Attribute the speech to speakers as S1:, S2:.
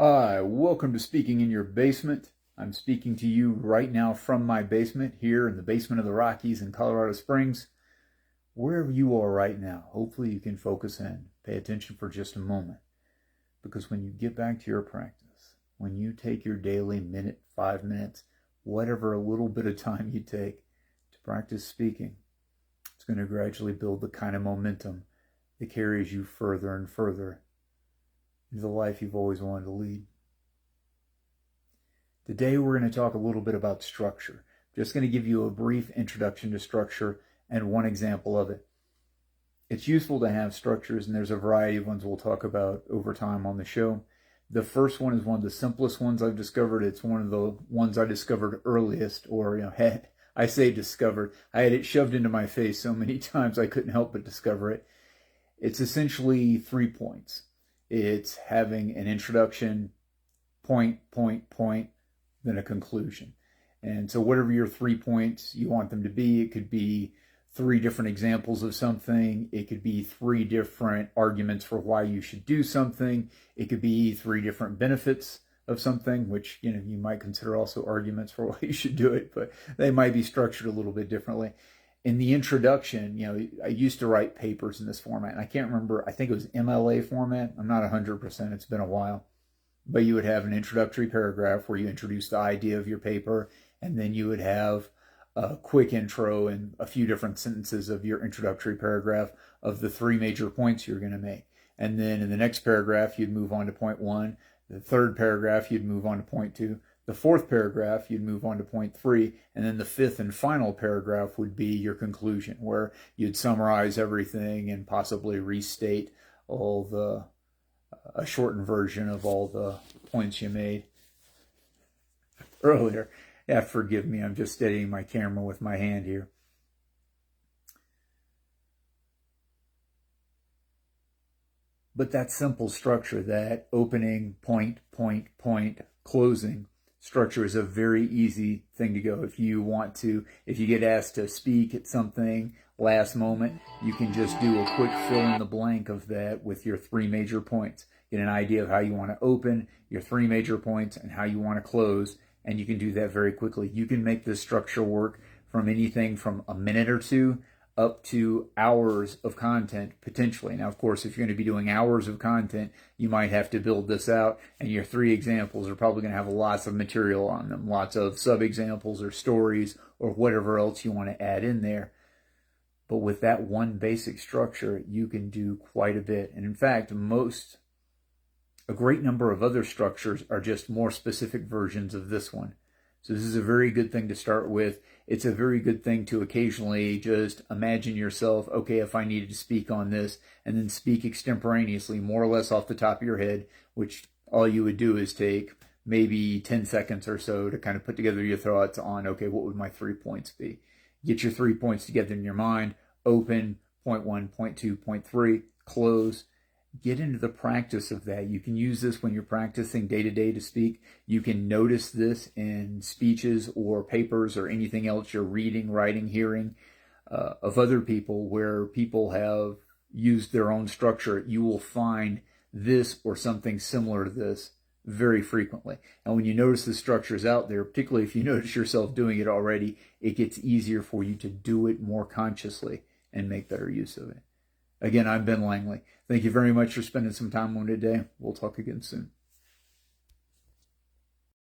S1: Hi, welcome to Speaking in Your Basement. I'm speaking to you right now from my basement here in the basement of the Rockies in Colorado Springs. Wherever you are right now, hopefully you can focus in. Pay attention for just a moment. Because when you get back to your practice, when you take your daily minute, 5 minutes, whatever a little bit of time you take to practice speaking, it's going to gradually build the kind of momentum that carries you further and further into the life you've always wanted to lead. Today we're going to talk a little bit about structure. I'm just going to give you a brief introduction to structure and one example of it. It's useful to have structures, and there's a variety of ones we'll talk about over time on the show. The first one is one of the simplest ones I've discovered. It's one of the ones I discovered earliest, or I say discovered. I had it shoved into my face so many times I couldn't help but discover it. It's essentially 3 points. It's having an introduction, point, then a conclusion. And so whatever your 3 points you want them to be, it could be 3 different examples of something. It could be 3 different arguments for why you should do something. It could be 3 different benefits of something, which you might consider also arguments for why you should do it, but they might be structured a little bit differently. In the introduction, I used to write papers in this format, and I can't remember, I think it was MLA format. I'm not 100%, it's been a while. But you would have an introductory paragraph where you introduce the idea of your paper, and then you would have a quick intro and a few different sentences of your introductory paragraph of the 3 major points you're going to make. And then in the next paragraph, you'd move on to point 1. The third paragraph, you'd move on to point 2. The fourth paragraph, you'd move on to point 3, and then the fifth and final paragraph would be your conclusion, where you'd summarize everything and possibly restate a shortened version of all the points you made earlier. Yeah, forgive me, I'm just steadying my camera with my hand here. But that simple structure, that opening, point, closing structure is a very easy thing to go. If you get asked to speak at something last moment, you can just do a quick fill in the blank of that with your 3 major points. Get an idea of how you want to open, your 3 major points, and how you want to close, and you can do that very quickly. You can make this structure work from anything from a minute or 2 up to hours of content, potentially. Now, of course, if you're going to be doing hours of content, you might have to build this out, and your 3 examples are probably going to have lots of material on them, lots of sub-examples or stories or whatever else you want to add in there. But with that one basic structure, you can do quite a bit. And in fact, a great number of other structures are just more specific versions of this one. So this is a very good thing to start with. It's a very good thing to occasionally just imagine yourself, okay, if I needed to speak on this, and then speak extemporaneously, more or less off the top of your head, which all you would do is take maybe 10 seconds or so to kind of put together your thoughts on, okay, what would my 3 points be? Get your 3 points together in your mind, open, point 1, point 2, point 3, close. Get into the practice of that. You can use this when you're practicing day to day to speak. You can notice this in speeches or papers or anything else you're reading, writing, hearing of other people where people have used their own structure. You will find this or something similar to this very frequently. And when you notice the structures out there, particularly if you notice yourself doing it already, it gets easier for you to do it more consciously and make better use of it. Again, I'm Ben Langley. Thank you very much for spending some time on it today. We'll talk again soon.